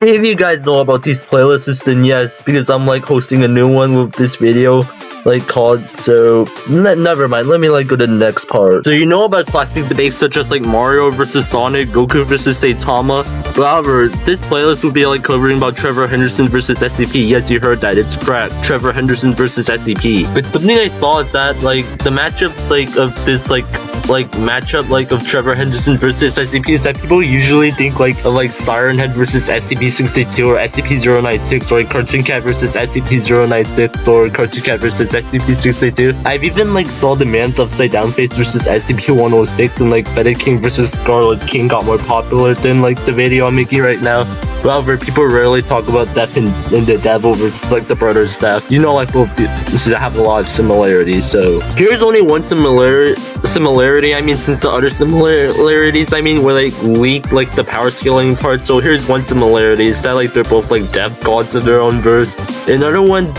If you guys know about these playlists, then yes, because I'm like hosting a new one with this video called, so never mind, let me go to the next part. So you know about classic debates such as Mario versus Sonic, Goku versus Saitama. However, this playlist will be covering about Trevor Henderson versus SCP. Yes, you heard that, it's correct, Trevor Henderson versus SCP. But something I saw is that the matchup of this matchup of Trevor Henderson versus SCP is that people usually think of Siren Head versus SCP-62 or SCP-096 or Cartoon Cat versus SCP-096 or Cartoon Cat versus SCP-62. I've even saw the man's upside down face versus SCP-106 and Feta King versus Scarlet King got more popular than the video I'm making right now. However, people rarely talk about Death and the Devil versus the Brothers stuff. You know both have a lot of similarities, so here's only one similarity, I mean, since the other similarities, I mean, were leak the power scaling part. So here's one similarity, is that they're both death gods of their own verse. Another one,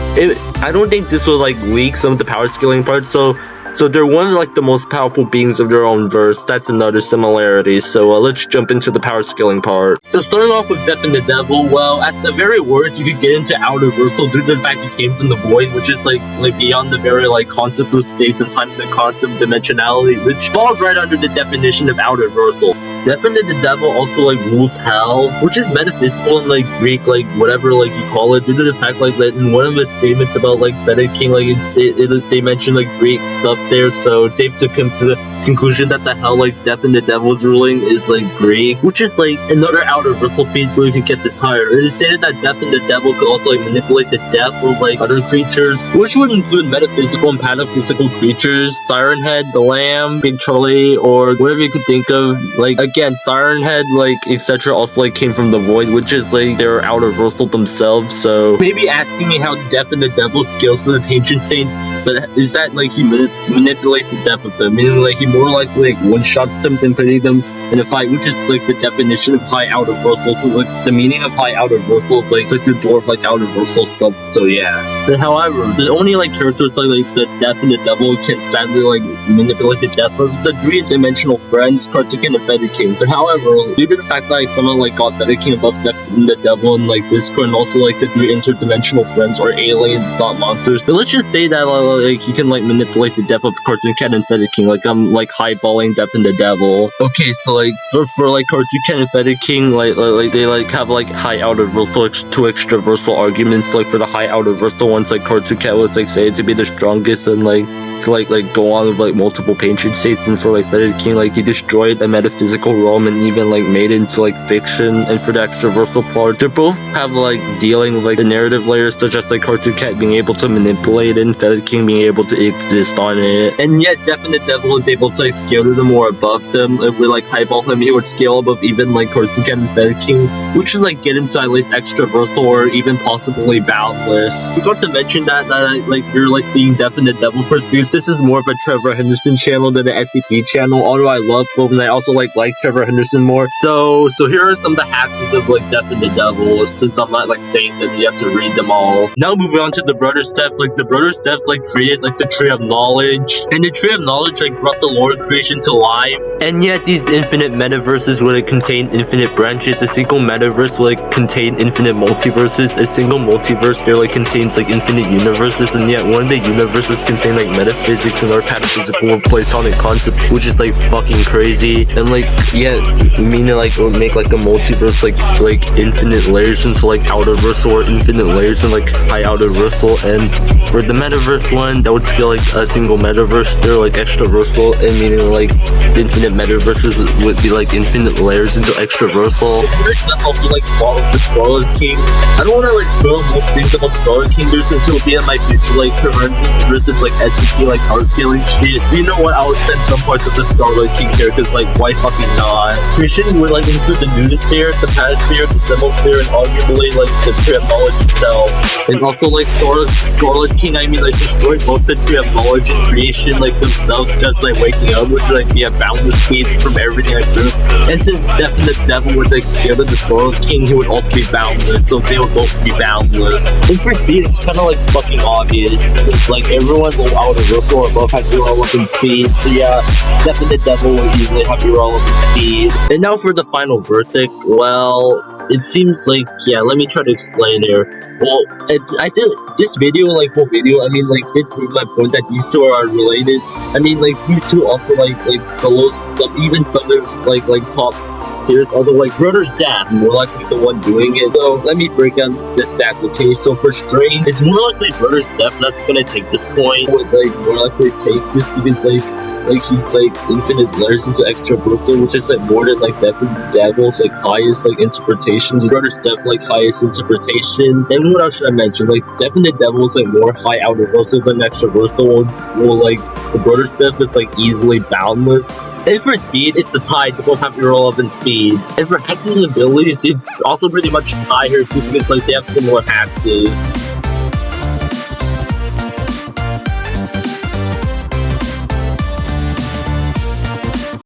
I don't think this will leak some of the power scaling parts, so they're one of the most powerful beings of their own verse. That's another similarity. So let's jump into the power scaling part. So starting off with Death and the Devil, well, at the very worst, you could get into outer versal due to the fact it came from the void, which is beyond the very concept of space and time, the concept of dimensionality, which falls right under the definition of outer versal. Death and the Devil also rules hell, which is metaphysical in Greek, whatever you call it, due to the fact that in one of the statements about Feta King, they mention Greek stuff there, so it's safe to come to the conclusion that the hell Death and the Devil's ruling is Greek, which is another outer versal feat where you can get this higher. It is stated that Death and the Devil could also manipulate the death of other creatures, which would include metaphysical and pataphysical creatures, Siren Head, the Lamb, Big Charlie, or whatever you could think of. Again, Siren Head, etc. also came from the void, which is their outer versal themselves. So maybe asking me how Death and the Devil scales to the patron saints, but is that he manipulates the death of them, meaning he more likely one-shots them than putting them in a fight, which is the definition of high outer versal. So the meaning of high outer versal is the dwarf outer versal stuff. So yeah. But however, the only characters the Death and the Devil can sadly manipulate the death of is the three-dimensional friends, Cartoon Cat and Feta King. But however, due to the fact that someone got Feta King above Death and the Devil in Discord, and also the three interdimensional friends are aliens, not monsters. But let's just say that he can manipulate the death of Cartoon Cat and Feta King. I'm highballing Death and the Devil. Okay, so for Cartoon Cat and Feta King, they have high outer versal, two extra versal arguments. For the high outer versal ones, Cartoon Cat was said to be the strongest and to go on with multiple patron states, and for Feta King, he destroyed a metaphysical realm and even made it into fiction. And for the extra versal part, they both have dealing with the narrative layers, such as Cartoon Cat being able to manipulate it and Feta King being able to exist on it. And yet Death and the Devil is able to scale to them or above them. If we highball him, he would scale above even Cartoon Cat and Feta King, which is get into at least extra versal or even possibly boundless. We got to mention that you're seeing Death and the Devil first, because this is more of a Trevor Henderson channel than the SCP channel, although I love both and I also like Trevor Henderson more. So here are some of the hacks of Death and the Devil, since I'm not saying them, you have to read them all. Now moving on to the Brothers Death, the Brothers Death created the Tree of Knowledge, and the Tree of Knowledge brought the lore of creation to life. And yet these infinite metaverses would contain infinite branches. A single metaverse would contain infinite multiverses. A single multiverse barely contains infinite universes, and yet one of the universes contain metaphysics and or pataphysical of Platonic concepts, which is fucking crazy. And yeah, meaning it would make a multiverse infinite layers into outer versal, or infinite layers in high outer versal. And for the metaverse one, that would scale a single metaverse, they're extra versal, and meaning infinite metaverses would be infinite layers into extra versal. Also the Scarlet King. I don't want to spoil most things about Scarlet King there, since he'll be in my future Trevor versus SCP power scaling shit. You know what, I would send some parts of the Scarlet King here, because why fucking not? Creation would include the nudosphere, the patasphere, the symbosphere, and arguably the Tree of Knowledge itself. And also Scarlet King, I mean destroyed both the Tree of Knowledge and creation themselves, just waking up, which would be a boundless feat from everything I do. And since Death and the Devil was scared of the Scarlet King, he would also be boundless, so they would both be boundless. And for speed, it's kind of fucking obvious, since everyone will outer versal or above has irrelevant speed. So yeah, Death and the Devil will easily have irrelevant speed. And now for the final verdict, well, it seems like, yeah, let me try to explain here. Well, I did this video, like, whole video, I mean, like, did prove my point that these two are related. I mean, like, these two also, like solos, even Summer's, like, top tiers, although, like, Broder's dad, more likely the one doing it. So, let me break down the stats, okay? So, for Strain, it's more likely Broder's death that's gonna take this point. Would, like, more likely take this because, like, he's like infinite layers into extra Brooklyn, which is like more than like Devil's like highest like interpretation. The Broder's Def like highest interpretation. Then what else should I mention? Like definitely Devil's like more high outer versal than extra versal. Well, like the Broder's Def is like easily boundless. And for speed, it's a tie. They both have irrelevant speed. And for Hex's abilities, they also pretty much tie here too because like they have similar axes.